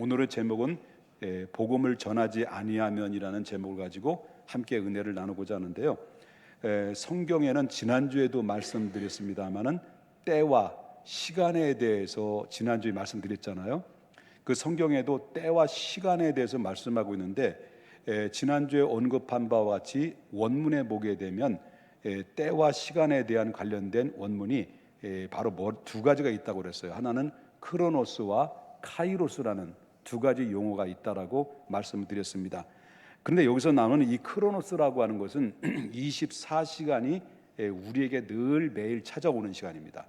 오늘의 제목은 복음을 전하지 아니하면이라는 제목을 가지고 함께 은혜를 나누고자 하는데요. 성경에는 지난주에도 말씀드렸습니다마는 때와 시간에 대해서 지난주에 말씀드렸잖아요. 그 성경에도 때와 시간에 대해서 말씀하고 있는데 지난주에 언급한 바와 같이 원문에 보게 되면 때와 시간에 대한 관련된 원문이 바로 두 가지가 있다고 그랬어요. 하나는 크로노스와 카이로스라는 두 가지 용어가 있다라고 말씀을 드렸습니다. 그런데 여기서 나오는 이 크로노스라고 하는 것은 24시간이 우리에게 늘 매일 찾아오는 시간입니다.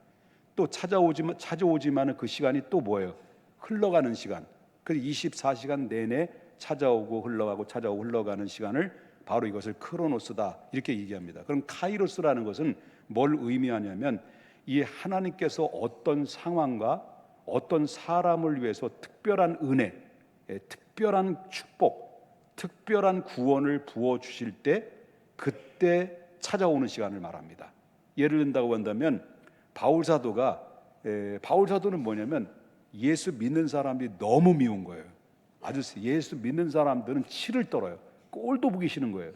또 찾아오지만 그 시간이 또 뭐예요? 흘러가는 시간. 그래서 24시간 내내 찾아오고 흘러가고 찾아오고 흘러가는 시간을 바로 이것을 크로노스다 이렇게 얘기합니다. 그럼 카이로스라는 것은 뭘 의미하냐면 이 하나님께서 어떤 상황과 어떤 사람을 위해서 특별한 은혜, 특별한 축복, 특별한 구원을 부어주실 때 그때 찾아오는 시간을 말합니다. 예를 든다고 한다면 바울사도는 뭐냐면 예수 믿는 사람이 너무 미운 거예요. 아주 예수 믿는 사람들은 치를 떨어요. 꼴도 보기 싫은 거예요.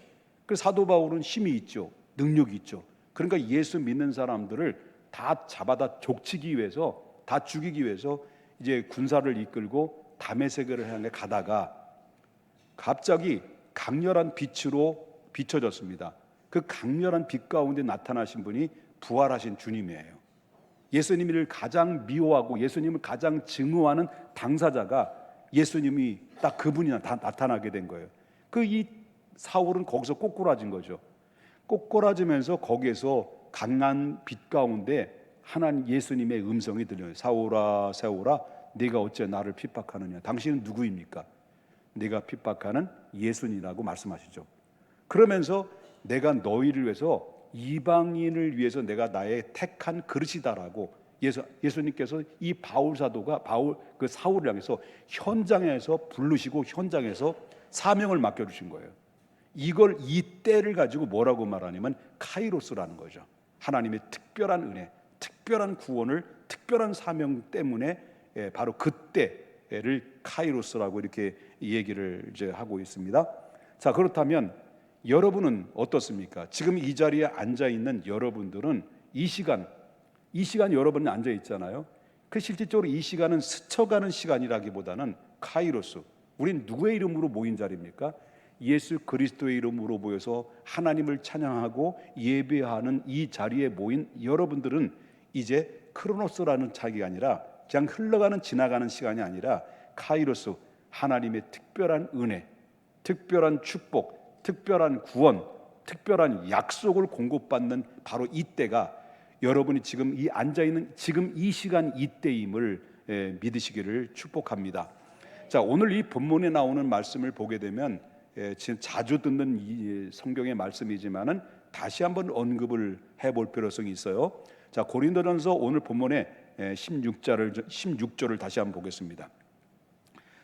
그래서 사도 바울은 힘이 있죠. 능력이 있죠. 그러니까 예수 믿는 사람들을 다 잡아다 족치기 위해서, 다 죽이기 위해서 이제 군사를 이끌고 다메섹을 향해 가다가 갑자기 강렬한 빛으로 비춰졌습니다. 그 강렬한 빛 가운데 나타나신 분이 부활하신 주님이에요. 예수님을 가장 미워하고 예수님을 가장 증오하는 당사자가 예수님이 딱 그분이 나타나게 된 거예요. 이 사울은 거기서 꼬꾸라진 거죠. 꼬꾸라지면서 거기에서 강한 빛 가운데 하나님 예수님의 음성이 들려요. 사울아 사울아 네가 어째 나를 핍박하느냐. 당신은 누구입니까? 네가 핍박하는 예수님이라고 말씀하시죠. 그러면서 내가 너희를 위해서 이방인을 위해서 내가 나의 택한 그릇이다라고 예수님께서 이 그 사울을 향해서 현장에서 부르시고 현장에서 사명을 맡겨주신 거예요. 이 때를 가지고 뭐라고 말하냐면 카이로스라는 거죠. 하나님의 특별한 은혜, 특별한 구원을 특별한 사명 때문에 바로 그때를 카이로스라고 이렇게 얘기를 이제 하고 있습니다. 자, 그렇다면 여러분은 어떻습니까? 지금 이 자리에 앉아 있는 여러분들은 이 시간 여러분이 앉아 있잖아요. 실질적으로 이 시간은 스쳐가는 시간이라기보다는 카이로스. 우린 누구의 이름으로 모인 자리입니까? 예수 그리스도의 이름으로 모여서 하나님을 찬양하고 예배하는 이 자리에 모인 여러분들은 이제 크로노스라는 차이가 아니라 그냥 흘러가는 지나가는 시간이 아니라 카이로스, 하나님의 특별한 은혜, 특별한 축복, 특별한 구원, 특별한 약속을 공급받는 바로 이때가 여러분이 지금 이 앉아있는 지금 이 시간 이때임을 믿으시기를 축복합니다. 자, 오늘 이 본문에 나오는 말씀을 보게 되면 지금 자주 듣는 이 성경의 말씀이지만은 다시 한번 언급을 해볼 필요성이 있어요. 자, 고린도전서 오늘 본문에 16절을 다시 한번 보겠습니다.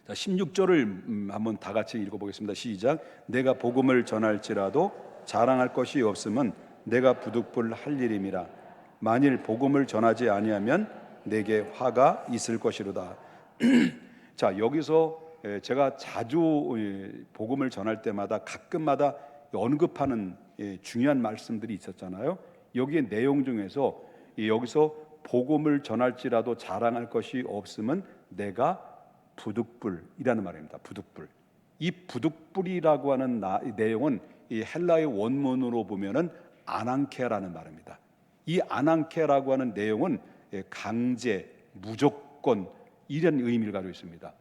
자, 16절을 한번 다 같이 읽어보겠습니다. 시작. 내가 복음을 전할지라도 자랑할 것이 없으면 내가 부득불할 일임이라. 만일 복음을 전하지 아니하면 내게 화가 있을 것이로다. 자, 여기서 제가 자주 복음을 전할 때마다 가끔마다 언급하는 중요한 말씀들이 있었잖아요. 여기에 내용 중에서 여기서 복음을 전할지라도 자랑할 것이 없으면 내가 부득불이라는 말입니다. 부득불. 이 부득불이라고 하는 내용은 이 헬라의 원문으로 보면은 아난케라는 말입니다. 이 아난케라고 하는 내용은 강제, 무조건 이런 의미를 가지고 있습니다.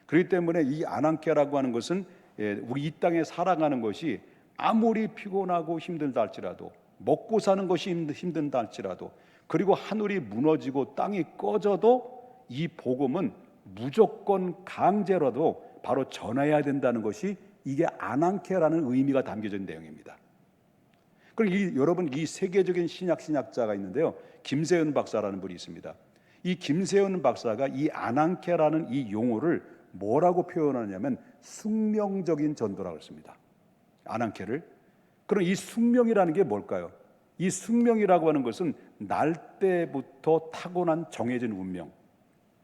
그렇기 때문에 이 아난케라고 하는 것은 우리 이 땅에 살아가는 것이 아무리 피곤하고 힘들다 할지라도, 먹고 사는 것이 힘든다 할지라도, 그리고 하늘이 무너지고 땅이 꺼져도 이 복음은 무조건 강제로도 바로 전해야 된다는 것이 이게 아난케라는 의미가 담겨져 있는 내용입니다. 그리고 여러분 이 세계적인 신약자가 있는데요, 김세현 박사라는 분이 있습니다. 이 김세현 박사가 이 아난케라는 이 용어를 뭐라고 표현하냐면 숙명적인 전도라고 했습니다. 아난케를. 그럼 이 숙명이라는 게 뭘까요? 이 숙명이라고 하는 것은 날 때부터 타고난 정해진 운명.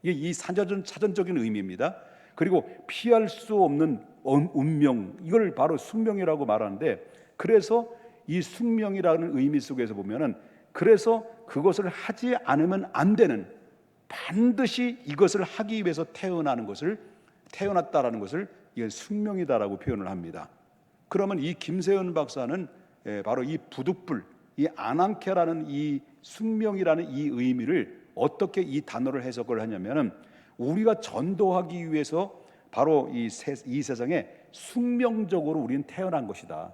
이게 이 사전적인 의미입니다. 그리고 피할 수 없는 운명, 이걸 바로 숙명이라고 말하는데, 그래서 이 숙명이라는 의미 속에서 보면은, 그래서 그것을 하지 않으면 안 되는, 반드시 이것을 하기 위해서 태어났다라는 것을 이게 숙명이다라고 표현을 합니다. 그러면 이 김세현 박사는 바로 이 부득불, 이 아난케라는 이 숙명이라는 이 의미를 어떻게 이 단어를 해석을 하냐면은, 우리가 전도하기 위해서 바로 이 세상에 숙명적으로 우리는 태어난 것이다.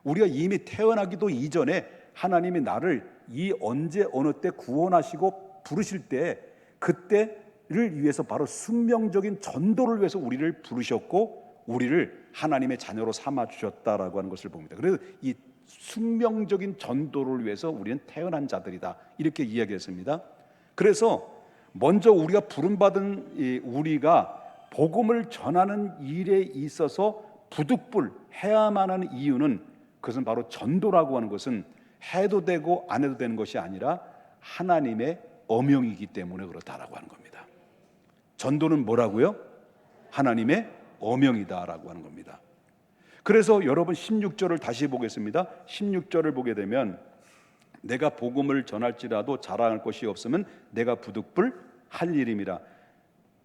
우리가 이미 태어나기도 이전에 하나님이 나를 이 언제 어느 때 구원하시고 부르실 때, 그때를 위해서 바로 숙명적인 전도를 위해서 우리를 부르셨고 우리를 하나님의 자녀로 삼아 주셨다라고 하는 것을 봅니다. 그래서 이 숙명적인 전도를 위해서 우리는 태어난 자들이다, 이렇게 이야기했습니다. 그래서 먼저 우리가 부름받은 우리가 복음을 전하는 일에 있어서 부득불 해야만 하는 이유는, 그것은 바로 전도라고 하는 것은 해도 되고 안 해도 되는 것이 아니라 하나님의 엄명이기 때문에 그렇다라고 하는 겁니다. 전도는 뭐라고요? 하나님의 엄명이다라고 하는 겁니다. 그래서 여러분 16절을 다시 보겠습니다. 16절을 보게 되면, 내가 복음을 전할지라도 자랑할 것이 없으면 내가 부득불 할 일임이라.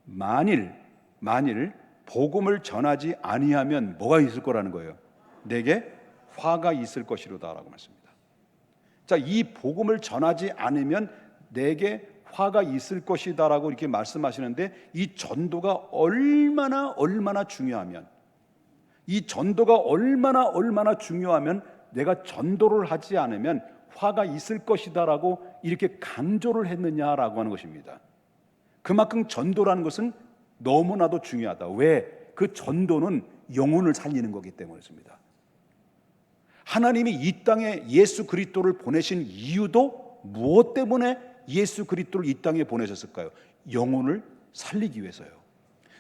만일 복음을 전하지 아니하면 뭐가 있을 거라는 거예요? 내게 화가 있을 것이로다라고 말씀합니다. 자, 이 복음을 전하지 않으면 내게 화가 있을 것이다라고 이렇게 말씀하시는데, 이 전도가 얼마나 중요하면, 이 전도가 얼마나 중요하면 내가 전도를 하지 않으면 화가 있을 것이다라고 이렇게 강조를 했느냐라고 하는 것입니다. 그만큼 전도라는 것은 너무나도 중요하다. 왜? 그 전도는 영혼을 살리는 거기 때문이었습니다. 하나님이 이 땅에 예수 그리스도를 보내신 이유도 무엇 때문에 예수 그리스도를 이 땅에 보내셨을까요? 영혼을 살리기 위해서요.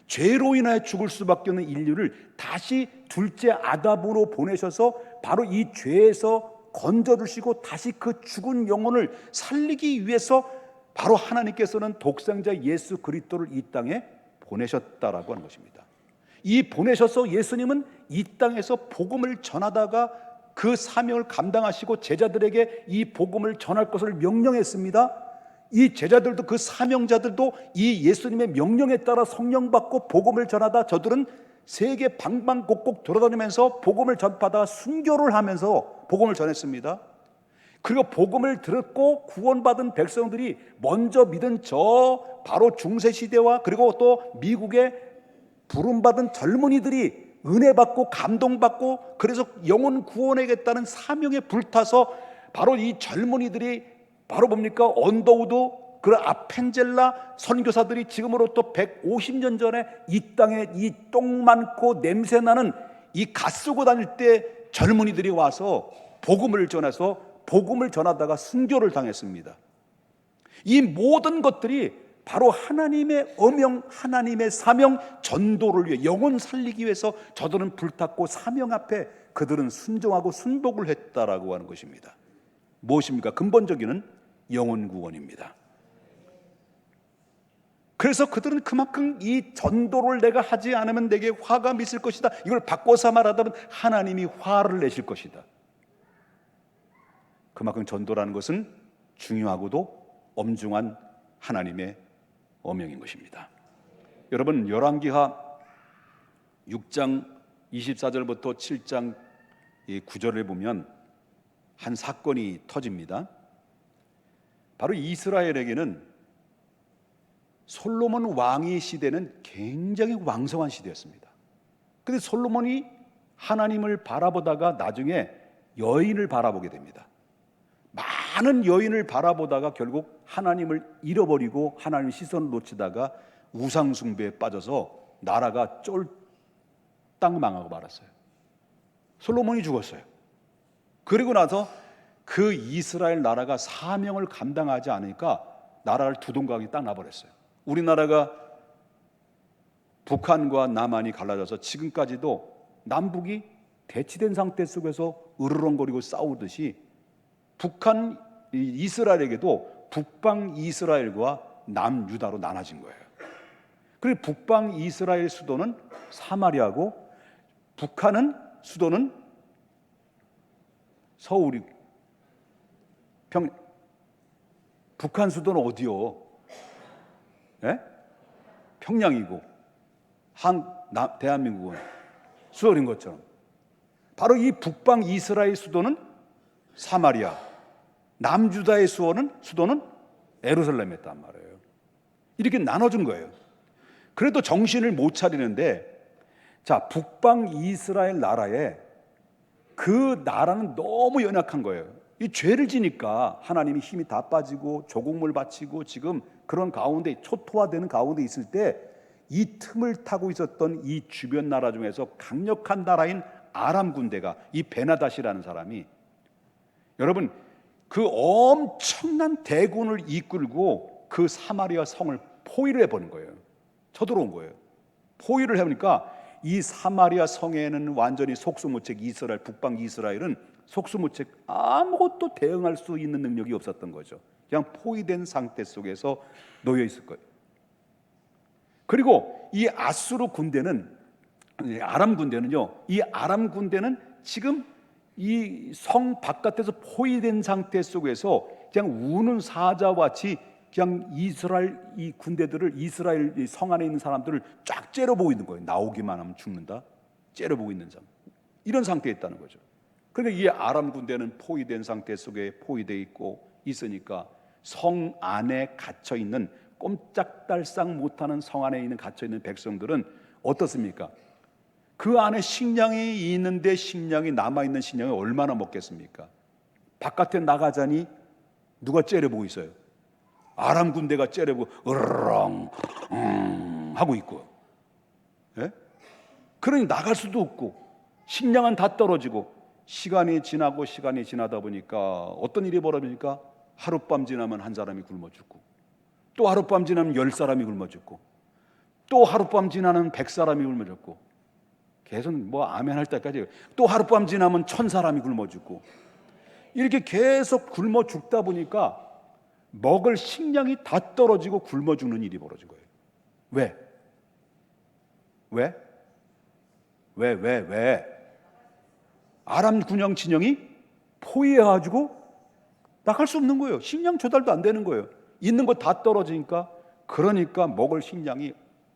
죄로 인하여 죽을 수밖에 없는 인류를 다시 둘째 아담으로 보내셔서 바로 이 죄에서 건져주시고 다시 그 죽은 영혼을 살리기 위해서 바로 하나님께서는 독생자 예수 그리스도를 이 땅에 보내셨다라고 하는 것입니다. 이 보내셔서 예수님은 이 땅에서 복음을 전하다가 그 사명을 감당하시고 제자들에게 이 복음을 전할 것을 명령했습니다. 이 제자들도, 그 사명자들도 이 예수님의 명령에 따라 성령 받고 복음을 전하다 저들은 세계 방방곡곡 돌아다니면서 복음을 전파하다가 순교를 하면서 복음을 전했습니다. 그리고 복음을 듣고 구원받은 백성들이 먼저 믿은 저 바로 중세시대와 그리고 또 미국의 부름받은 젊은이들이 은혜 받고 감동받고 그래서 영혼 구원하겠다는 사명에 불타서 바로 이 젊은이들이 바로 뭡니까? 언더우드, 그 아펜젤라 선교사들이 지금으로부터 150년 전에 이 땅에 이 똥 많고 냄새 나는 이 갓 쓰고 다닐 때 젊은이들이 와서 복음을 전해서 복음을 전하다가 순교를 당했습니다. 이 모든 것들이 바로 하나님의 엄명, 하나님의 사명, 전도를 위해 영혼 살리기 위해서 저들은 불탔고 사명 앞에 그들은 순종하고 순복을 했다라고 하는 것입니다. 무엇입니까? 근본적인 영혼 구원입니다. 그래서 그들은 그만큼 이 전도를 내가 하지 않으면 내게 화가 미칠 것이다, 이걸 바꿔서 말하자면 하나님이 화를 내실 것이다. 그만큼 전도라는 것은 중요하고도 엄중한 하나님의 엄명인 것입니다. 여러분, 열왕기하 6장 24절부터 7장 9절을 보면 한 사건이 터집니다. 바로 이스라엘에게는 솔로몬 왕의 시대는 굉장히 왕성한 시대였습니다. 그런데 솔로몬이 하나님을 바라보다가 나중에 여인을 바라보게 됩니다. 많은 여인을 바라보다가 결국 하나님을 잃어버리고 하나님 시선을 놓치다가 우상 숭배에 빠져서 나라가 쫄딱 망하고 말았어요. 솔로몬이 죽었어요. 그리고 나서 그 이스라엘 나라가 사명을 감당하지 않으니까 나라를 두동강이 딱 나버렸어요. 우리나라가 북한과 남한이 갈라져서 지금까지도 남북이 대치된 상태 속에서 으르렁거리고 싸우듯이 북한 이스라엘에게도 북방 이스라엘과 남유다로 나눠진 거예요. 그리고 북방 이스라엘 수도는 사마리아고 북한은 수도는 서울이 북한 수도는 어디요? 예? 평양이고 대한민국은 수도인 것처럼 바로 이 북방 이스라엘 수도는 사마리아, 남주다의 수도는 예루살렘이었단 말이에요. 이렇게 나눠준 거예요. 그래도 정신을 못 차리는데, 자, 북방 이스라엘 나라에 그 나라는 너무 연약한 거예요. 이 죄를 지니까 하나님이 힘이 다 빠지고 조국물 바치고 지금 그런 가운데 초토화되는 가운데 있을 때 이 틈을 타고 있었던 이 주변 나라 중에서 강력한 나라인 아람 군대가 이 베나닷이라는 사람이, 여러분, 그 엄청난 대군을 이끌고 그 사마리아 성을 포위를 해버린 거예요. 쳐들어온 거예요. 포위를 해보니까 이 사마리아 성에는 완전히 속수무책, 이스라엘, 북방 이스라엘은 속수무책, 아무것도 대응할 수 있는 능력이 없었던 거죠. 그냥 포위된 상태 속에서 놓여 있을 거예요. 그리고 이 아수르 군대는, 아람 군대는요, 이 아람 군대는 지금 이 성 바깥에서 포위된 상태 속에서 그냥 우는 사자와 같이 그냥 이스라엘 이 군대들을, 이스라엘 성 안에 있는 사람들을 쫙 째려보고 있는 거예요. 나오기만 하면 죽는다, 째려보고 있는 사람, 이런 상태에 있다는 거죠. 그러니까 이 아람 군대는 포위된 상태 속에 포위되어 있고 있으니까 성 안에 갇혀 있는, 꼼짝달싹 못하는 성 안에 있는 갇혀 있는 백성들은 어떻습니까? 그 안에 식량이 있는데 식량이 남아있는 식량이 얼마나 먹겠습니까? 바깥에 나가자니 누가 째려보고 있어요? 아람 군대가 째려보고 으르렁 하고 있고, 예? 그러니 나갈 수도 없고 식량은 다 떨어지고, 시간이 지나다 보니까 어떤 일이 벌어집니까? 하룻밤 지나면 한 사람이 굶어 죽고, 또 하룻밤 지나면 10사람이 굶어 죽고, 또 하룻밤 지나면 100사람이 굶어 죽고, 계속 뭐 아멘 할 때까지, 또 하룻밤 지나면 1000사람이 굶어 죽고, 이렇게 계속 굶어 죽다 보니까 먹을 식량이 다 떨어지고 굶어 죽는 일이 벌어진 거예요. 왜? 아람 군영 진영이 포위해가지고 나갈 수 없는 거예요. 식량 조달도 안 되는 거예요. 있는 거 다 떨어지니까. 그러니까 먹을 식량이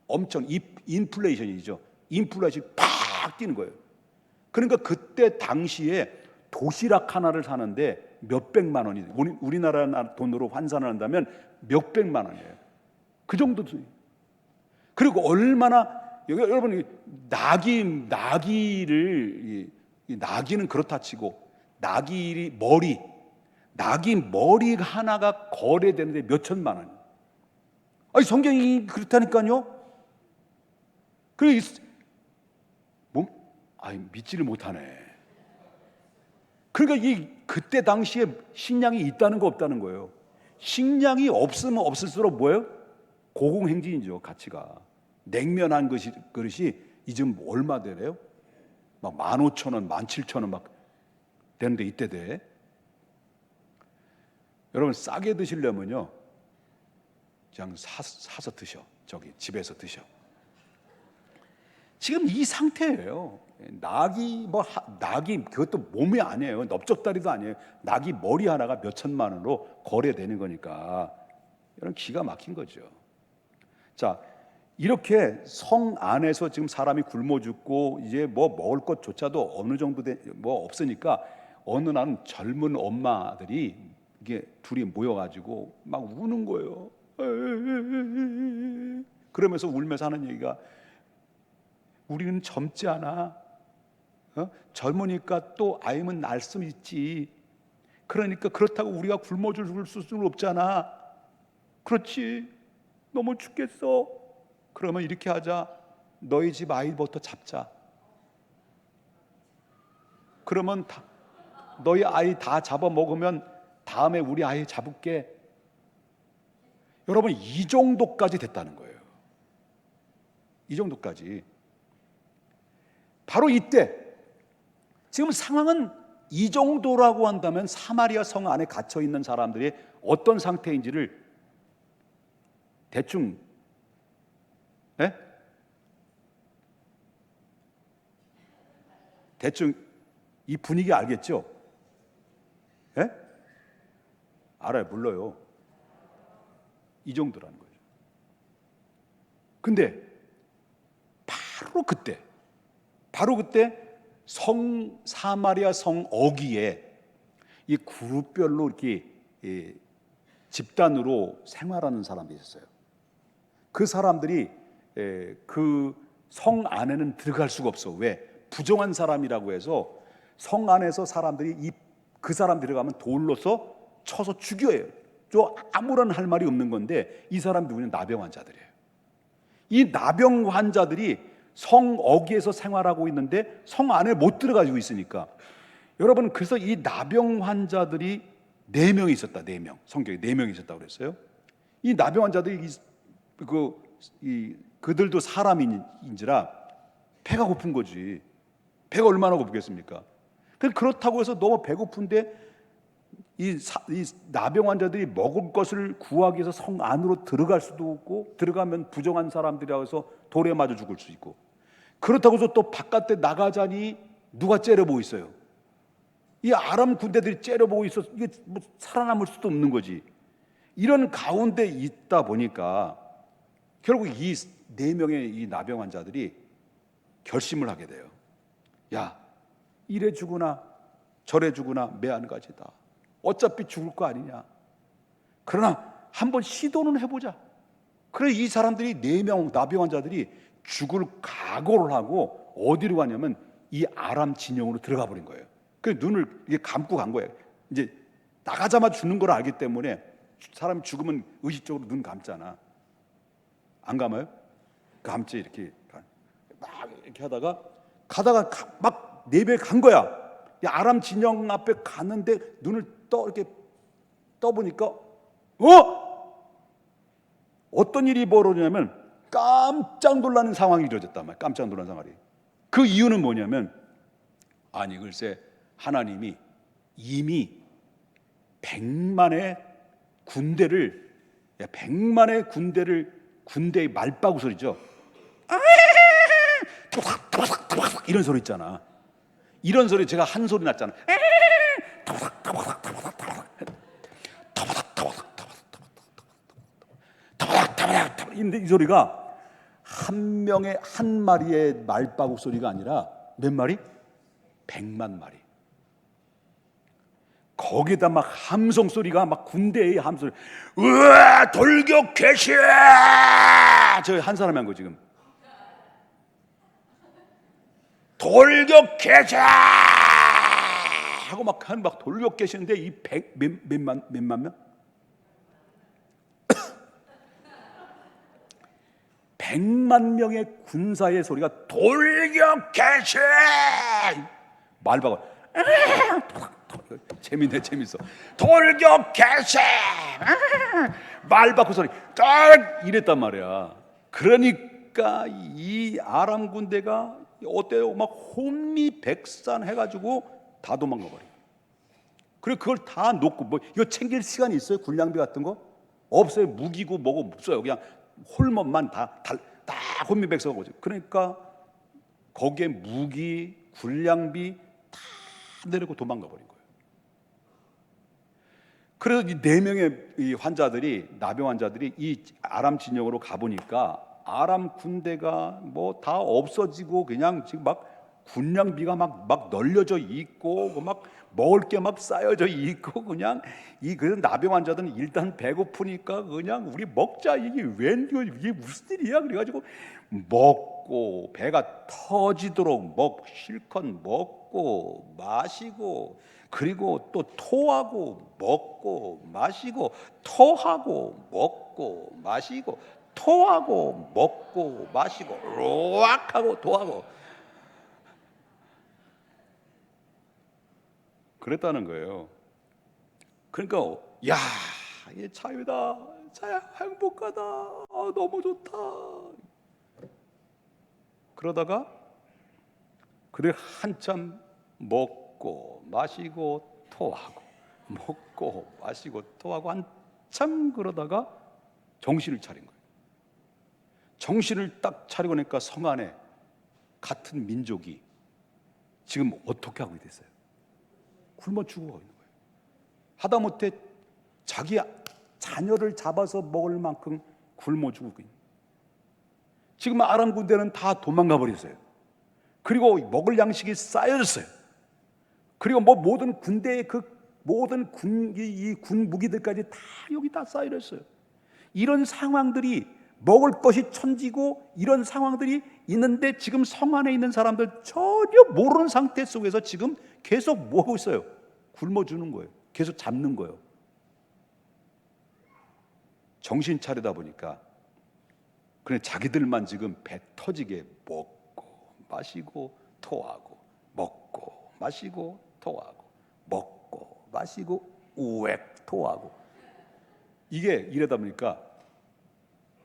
엄청 인플레이션이죠. 인플레이션이 팍 뛰는 거예요. 그러니까 그때 당시에 도시락 하나를 사는데 몇백만 원이, 우리나라 돈으로 환산을 한다면 몇백만 원이에요. 그 정도. 그리고 얼마나, 여러분, 나기는 그렇다 치고, 나기 머리 하나가 거래되는데 몇 천만 원. 아니, 성경이 그렇다니까요. 믿지를 못하네. 그러니까 그때 당시에 식량이 있다는 거 없다는 거예요. 식량이 없으면 없을수록 뭐예요? 고공행진이죠, 가치가. 냉면 한 그릇이 이즘 얼마 되래요? 막 15,000원, 17,000원 막 되는데, 이때 돼. 여러분, 싸게 드시려면요, 그냥 사서 드셔. 저기 집에서 드셔. 지금 이 상태예요. 낙이 그것도 몸이 아니에요. 넓적다리도 아니에요. 낙이 머리 하나가 몇 천만 원으로 거래되는 거니까, 이런 기가 막힌 거죠. 자, 이렇게 성 안에서 지금 사람이 굶어 죽고 이제 뭐 먹을 것조차도 어느 정도 뭐 없으니까, 어느 날은 젊은 엄마들이 이게 둘이 모여가지고 막 우는 거예요. 그러면서 울면서 하는 얘기가, 우리는 젊지 않아. 젊으니까 또 아이면 날 수 있지. 그러니까 그렇다고 우리가 굶어 죽을 수는 없잖아. 그렇지. 너무 죽겠어. 그러면 이렇게 하자. 너희 집 아이부터 잡자. 그러면 너희 아이 다 잡아먹으면 다음에 우리 아이 잡을게. 여러분, 이 정도까지 됐다는 거예요. 이 정도까지. 바로 이때, 지금 상황은 이 정도라고 한다면 사마리아 성 안에 갇혀 있는 사람들이 어떤 상태인지를 대충 대충 이 분위기 알겠죠? 예? 알아요, 몰라요. 이 정도라는 거예요. 근데 바로 그때 사마리아 성 어귀에 이 그룹별로 이렇게 집단으로 생활하는 사람들이 있었어요. 그 사람들이 그 성 안에는 들어갈 수가 없어. 왜? 부정한 사람이라고 해서 성 안에서 사람들이 그 사람 들어가면 돌로서 쳐서 죽여요. 아무런 할 말이 없는 건데, 이 사람 누구냐? 나병 환자들이에요. 이 나병 환자들이 성 어귀에서 생활하고 있는데 성 안에 못 들어가지고 있으니까, 여러분, 그래서 이 나병 환자들이 4명이 있었다. 4명. 성경에 4명이 있었다고 그랬어요. 이 나병 환자들이 그들도 사람인지라 배가 고픈 거지. 배가 얼마나 고프겠습니까? 그렇다고 해서 너무 배고픈데 이 나병 환자들이 먹을 것을 구하기 위해서 성 안으로 들어갈 수도 없고, 들어가면 부정한 사람들이라고 해서 돌에 맞아 죽을 수 있고, 그렇다고 해서 또 바깥에 나가자니 누가 째려보고 있어요. 이 아람 군대들이 째려보고 있어서 이게 뭐 살아남을 수도 없는 거지. 이런 가운데 있다 보니까 결국 이 4명의 이 나병 환자들이 결심을 하게 돼요. 야, 이래 죽으나 저래 죽으나 매한가지다. 어차피 죽을 거 아니냐. 그러나 한번 시도는 해보자. 그래, 이 사람들이 4명 나병 환자들이 죽을 각오를 하고 어디로 가냐면 이 아람 진영으로 들어가 버린 거예요. 그 눈을 이게 감고 간 거예요. 이제 나가자마자 죽는 걸 알기 때문에, 사람이 죽으면 의식적으로 눈 감잖아. 안 감아요? 감지. 이렇게 막 이렇게 가다가 막 4배 간 거야. 이 아람 진영 앞에 갔는데 눈을 이렇게 떠보니까 어떤 일이 벌어지냐면 깜짝 놀라는 상황이 이루어졌단 말이야. 깜짝 놀란 상황이. 그 이유는 뭐냐면, 아니 글쎄, 하나님이 이미 100만의 군대의 말바구 소리죠. 이런 소리 있잖아. 이런 소리 제가 한 소리 났잖아. 근데 이 소리가 한 마리의 말바구 소리가 아니라 몇 마리? 100만 마리. 거기다 막 함성 소리가 막 군대의 함소리. 으아, 돌격 개시! 저 한 사람이 한 거 지금. 돌격 개시! 하고 막 돌격 계시는데 이 몇만 명? 100만 명의 군사의 소리가 돌격 개시! 말바구. 재밌어. 돌격 개시! 말바구 소리 딱 이랬단 말이야. 그러니까 이 아람 군대가 어때요? 막 혼미백산 해가지고 다 도망가 버려. 그리고 그걸 다 놓고 뭐 이거 챙길 시간이 있어요? 군량비 같은 거 없어요. 무기고 뭐고 없어요. 그냥 홀몸만 다 혼미백산 거죠. 그러니까 거기에 무기, 군량비 다 내리고 도망가 버린 거예요. 그래서 이 4명의 이 환자들이, 나병 환자들이 이 아람 진영으로 가보니까 아람 군대가 뭐 다 없어지고 그냥 지금 막 군량비가 막 널려져 있고 막 먹을 게 막 쌓여져 있고, 그냥 그래서 나병 환자들은 일단 배고프니까 그냥 우리 먹자, 이게 이게 무슨 일이야. 그래가지고 먹고 배가 터지도록 실컷 먹고 마시고, 그리고 또 토하고 먹고 마시고, 토하고 먹고 마시고, 토하고 먹고 마시고, 로악 하고 토하고 그랬다는 거예요. 그러니까 야, 이게 자유다, 행복하다, 너무 좋다. 그러다가 그들 한참 먹고 마시고 토하고 먹고 마시고 토하고 한참 그러다가 정신을 차린 거예요. 정신을 딱 차리고 나니까 성 안에 같은 민족이 지금 어떻게 하고 됐어요? 굶어 죽어가고 있는 거예요. 하다못해 자기 자녀를 잡아서 먹을 만큼 굶어 죽고 있는. 지금 아람 군대는 다 도망가 버렸어요. 그리고 먹을 양식이 쌓여졌어요. 그리고 뭐 모든 군대의 그 모든 군 무기들까지 다 여기 다 쌓여졌어요. 이런 상황들이 먹을 것이 천지고 이런 상황들이 있는데 지금 성 안에 있는 사람들 전혀 모르는 상태 속에서 지금 계속 뭐 하고 있어요? 굶어 주는 거예요. 계속 잡는 거예요. 정신 차리다 보니까 그냥 자기들만 지금 배 터지게 먹고 마시고 토하고 먹고 마시고 토하고 먹고 마시고 우웩 토하고, 이게 이러다 보니까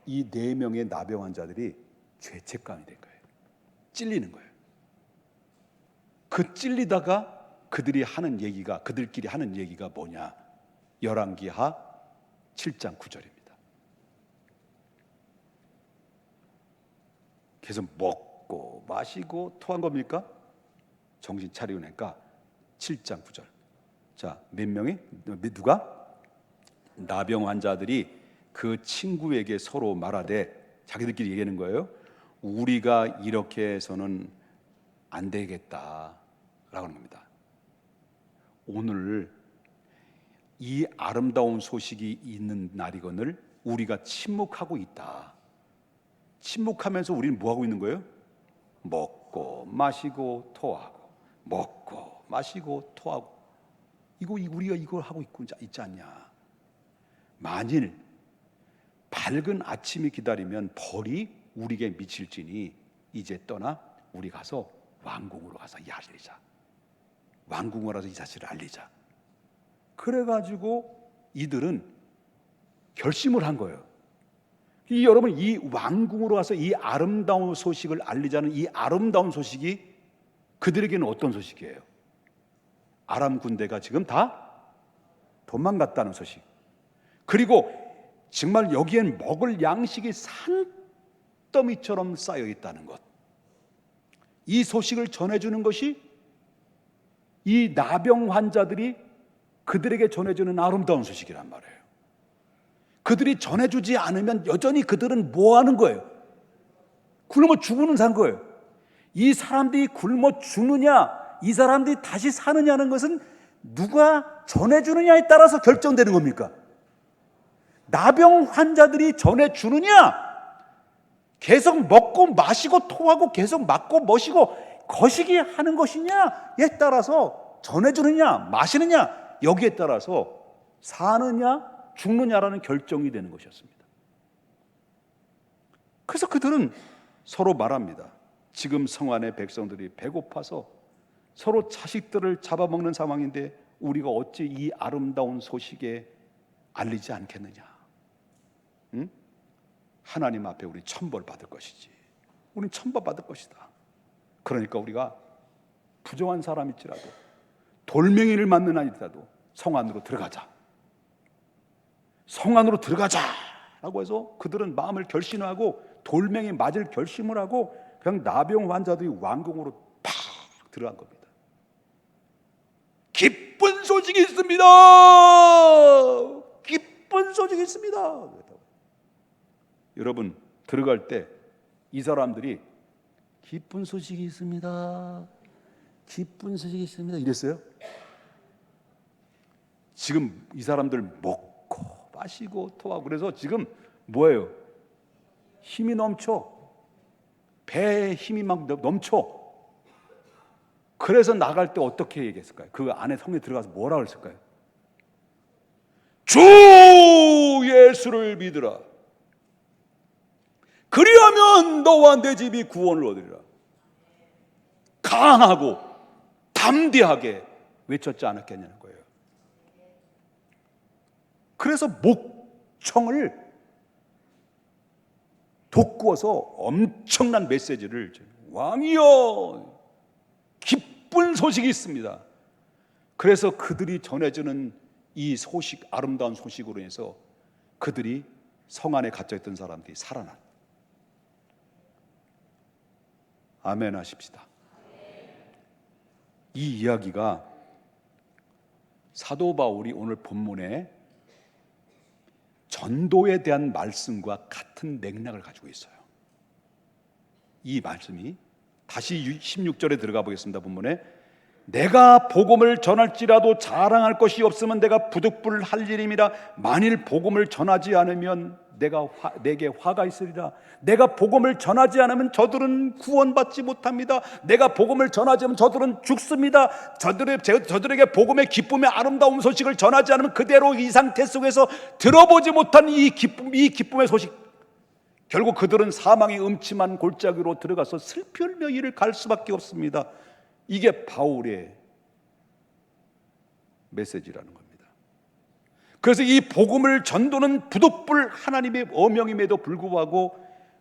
이 4명의 나병 환자들이 죄책감이 된 거예요. 찔리는 거예요. 그 찔리다가 그들끼리 하는 얘기가 뭐냐? 열왕기하 7장 9절입니다. 계속 먹고 마시고 토한 겁니까? 정신 차리고 나니까 7장 9절. 자, 누가? 나병 환자들이 그 친구에게 서로 말하되, 자기들끼리 얘기하는 거예요. 우리가 이렇게 해서는 안 되겠다라고 하는 겁니다. 오늘 이 아름다운 소식이 있는 날이거늘 우리가 침묵하고 있다. 침묵하면서 우리는 뭐 하고 있는 거예요? 먹고 마시고 토하고 먹고 마시고 토하고. 우리가 이걸 하고 있지 않냐? 만일 밝은 아침이 기다리면 벌이 우리에게 미칠지니 이제 떠나 우리 가서 왕궁으로 가서 알리자. 왕궁으로 가서 이 사실을 알리자. 그래가지고 이들은 결심을 한 거예요. 여러분, 이 왕궁으로 가서 이 아름다운 소식을 알리자는 이 아름다운 소식이 그들에게는 어떤 소식이에요? 아람 군대가 지금 다 도망갔다는 소식. 그리고 정말 여기엔 먹을 양식이 산더미처럼 쌓여 있다는 것. 이 소식을 전해주는 것이 이 나병 환자들이 그들에게 전해주는 아름다운 소식이란 말이에요. 그들이 전해주지 않으면 여전히 그들은 뭐 하는 거예요? 굶어 죽는 산 거예요. 이 사람들이 굶어 죽느냐, 이 사람들이 다시 사느냐는 것은 누가 전해주느냐에 따라서 결정되는 겁니까? 나병 환자들이 전해주느냐, 계속 먹고 마시고 토하고 계속 맞고 머시고 거시기 하는 것이냐에 따라서, 전해주느냐 마시느냐 여기에 따라서 사느냐 죽느냐라는 결정이 되는 것이었습니다. 그래서 그들은 서로 말합니다. 지금 성 안의 백성들이 배고파서 서로 자식들을 잡아먹는 상황인데 우리가 어찌 이 아름다운 소식에 알리지 않겠느냐? 응? 하나님 앞에 우리 천벌 받을 것이지. 우리는 천벌 받을 것이다. 그러니까 우리가 부정한 사람일지라도 돌멩이를 맞는 아니더라도 성 안으로 들어가자. 성 안으로 들어가자라고 해서 그들은 마음을 결심하고 돌멩이 맞을 결심을 하고 그냥 나병 환자들이 왕궁으로 팍 들어간 겁니다. 기쁜 소식이 있습니다. 기쁜 소식이 있습니다. 여러분, 들어갈 때 이 사람들이 기쁜 소식이 있습니다. 기쁜 소식이 있습니다. 이랬어요? 지금 이 사람들 먹고 마시고 토하고 그래서 지금 뭐예요? 힘이 넘쳐. 배에 힘이 막 넘쳐. 그래서 나갈 때 어떻게 얘기했을까요? 그 안에 성에 들어가서 뭐라고 했을까요? 주 예수를 믿으라. 그리하면 너와 내 집이 구원을 얻으리라. 강하고 담대하게 외쳤지 않았겠냐는 거예요. 그래서 목청을 돋구어서 엄청난 메시지를, 왕이여 기쁜 소식이 있습니다. 그래서 그들이 전해주는 이 소식, 아름다운 소식으로 인해서 그들이 성 안에 갇혀있던 사람들이 살아난. 아멘 하십시다. 이 이야기가 사도 바울이 오늘 본문에 전도에 대한 말씀과 같은 맥락을 가지고 있어요. 이 말씀이 다시 16절에 들어가 보겠습니다. 본문에 내가 복음을 전할지라도 자랑할 것이 없으면 내가 부득불할 일임이라. 만일 복음을 전하지 않으면 내게 화가 있으리라. 내가 복음을 전하지 않으면 저들은 구원받지 못합니다. 내가 복음을 전하지 않으면 저들은 죽습니다. 저들에게 복음의 기쁨의 아름다운 소식을 전하지 않으면 그대로 이 상태 속에서 들어보지 못한 이 기쁨의 소식, 결국 그들은 사망의 음침한 골짜기로 들어가서 슬피울며 이를 갈 수밖에 없습니다. 이게 바울의 메시지라는 겁니다. 그래서 이 복음을 전도는 부득불 하나님의 어명임에도 불구하고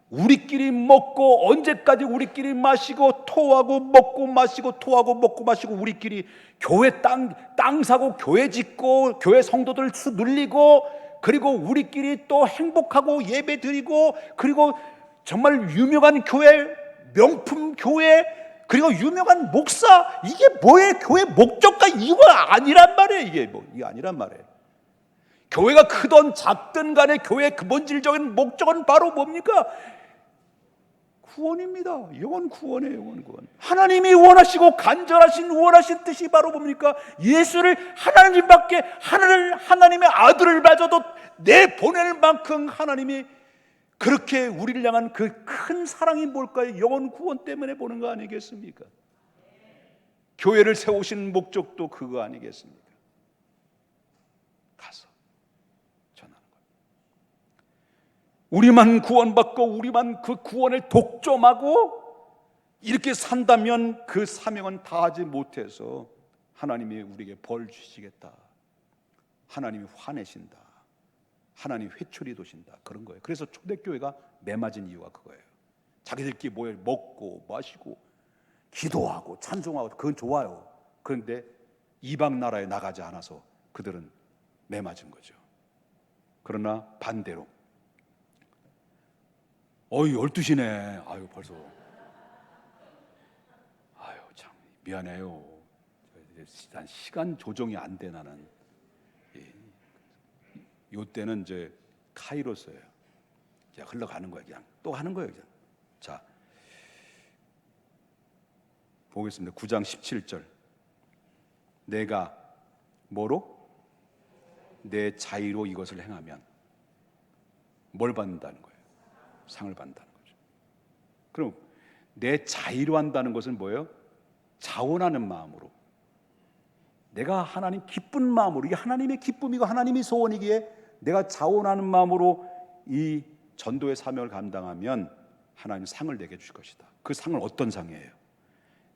우리끼리 먹고 언제까지 우리끼리 마시고 토하고 먹고 마시고 토하고 먹고 마시고 우리끼리 교회 땅 사고 교회 짓고 교회 성도들 늘리고 그리고 우리끼리 또 행복하고 예배 드리고 그리고 정말 유명한 교회, 명품 교회, 그리고 유명한 목사, 이게 뭐예요? 교회 목적과 이유가 아니란 말이에요. 이게 아니란 말이에요. 교회가 크든 작든 간에 교회의 근본질적인 목적은 바로 뭡니까? 구원입니다. 영원 구원이에요. 영원 구원. 하나님이 원하시고 간절하신 원하신 뜻이 바로 뭡니까? 예수를 하나님밖에 하나님의 아들을 마저도 내보낼 만큼 하나님이 그렇게 우리를 향한 그 큰 사랑이 뭘까요? 영원 구원 때문에 보는 거 아니겠습니까? 교회를 세우신 목적도 그거 아니겠습니까? 가서 전하는 거예요. 우리만 구원받고 우리만 그 구원을 독점하고 이렇게 산다면 그 사명은 다하지 못해서 하나님이 우리에게 벌 주시겠다, 하나님이 화내신다, 하나님 회초리 도신다, 그런 거예요. 그래서 초대교회가 매맞은 이유가 그거예요. 자기들끼리 모여 먹고 마시고 기도하고 찬송하고 그건 좋아요. 그런데 이방 나라에 나가지 않아서 그들은 매맞은 거죠. 그러나 반대로 12시네 아유 벌써 아유 참 미안해요. 난 시간 조정이 안 돼. 나는 요때는 이제 카이로스예요. 그냥 흘러가는 거예요. 그냥 또 하는 거예요. 그냥. 자, 보겠습니다. 9장 17절. 내가 뭐로? 내 자의로 이것을 행하면 뭘 받는다는 거예요? 상을 받는다는 거죠. 그럼 내 자의로 한다는 것은 뭐예요? 자원하는 마음으로, 내가 하나님 기쁜 마음으로, 이게 하나님의 기쁨이고 하나님의 소원이기에 내가 자원하는 마음으로 이 전도의 사명을 감당하면 하나님 상을 내게 주실 것이다. 그 상은 어떤 상이에요?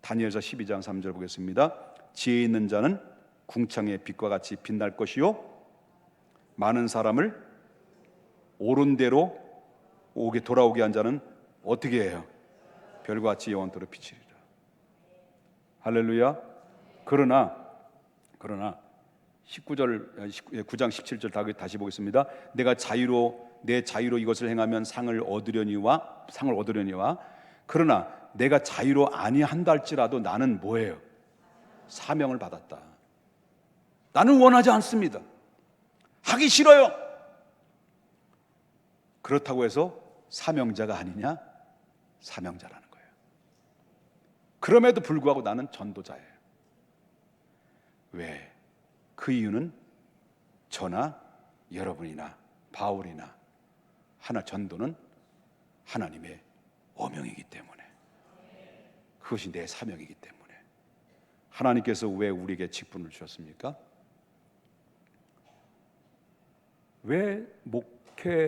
다니엘서 12장 3절 보겠습니다. 지혜 있는 자는 궁창의 빛과 같이 빛날 것이요 많은 사람을 옳은 대로 돌아오게 한 자는 어떻게 해요? 별과 같이 영원토록 비치리라. 할렐루야. 그러나 9장 17절 다시 보겠습니다. 내가 내 자유로 이것을 행하면 상을 얻으려니와 그러나 내가 자유로 아니한다 할지라도 나는 뭐예요? 사명을 받았다. 나는 원하지 않습니다. 하기 싫어요. 그렇다고 해서 사명자가 아니냐? 사명자라는 거예요. 그럼에도 불구하고 나는 전도자예요. 왜? 그 이유는 저나 여러분이나 바울이나 전도는 하나님의 어명이기 때문에, 그것이 내 사명이기 때문에. 하나님께서 왜 우리에게 직분을 주셨습니까? 왜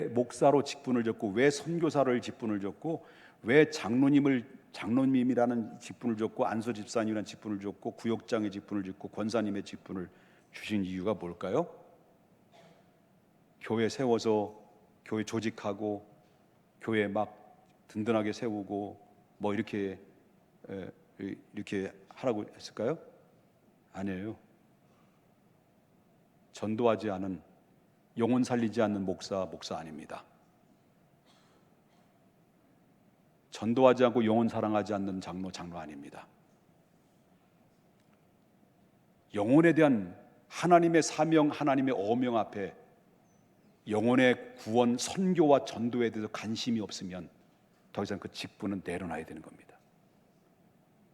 목사로 직분을 줬고, 왜 선교사를 직분을 줬고, 왜 장로님이라는 직분을 줬고, 안서 집사님이라는 직분을 줬고, 구역장의 직분을 줬고, 권사님의 직분을 주신 이유가 뭘까요? 교회 세워서 교회 조직하고 교회 막 든든하게 세우고 뭐 이렇게 하라고 했을까요? 아니에요. 전도하지 않은, 영혼 살리지 않는 목사 아닙니다. 전도하지 않고 영혼 사랑하지 않는 장로 아닙니다. 영혼에 대한 하나님의 사명, 하나님의 어명 앞에 영혼의 구원, 선교와 전도에 대해서 관심이 없으면 더 이상 그 직분은 내려놔야 되는 겁니다.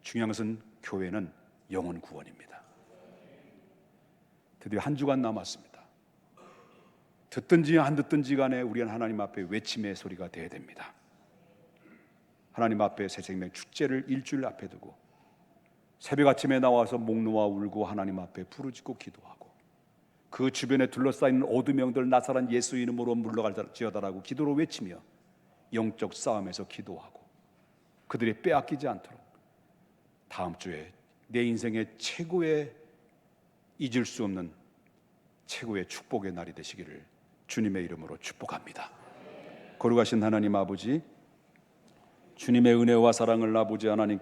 중요한 것은 교회는 영혼 구원입니다. 드디어 한 주간 남았습니다. 듣든지 안 듣든지 간에 우리는 하나님 앞에 외침의 소리가 되어야 됩니다. 하나님 앞에 새생명 축제를 일주일 앞에 두고 새벽 아침에 나와서 목 놓아 울고 하나님 앞에 부르짖고 기도하고 그 주변에 둘러싸인 어둠의 영들 나사란 예수 이름으로 물러갈지어다라고 기도로 외치며 영적 싸움에서 기도하고 그들이 빼앗기지 않도록 다음 주에 내 인생의 최고의 잊을 수 없는 최고의 축복의 날이 되시기를 주님의 이름으로 축복합니다. 거룩하신 하나님 아버지, 주님의 은혜와 사랑을 아버지 하나님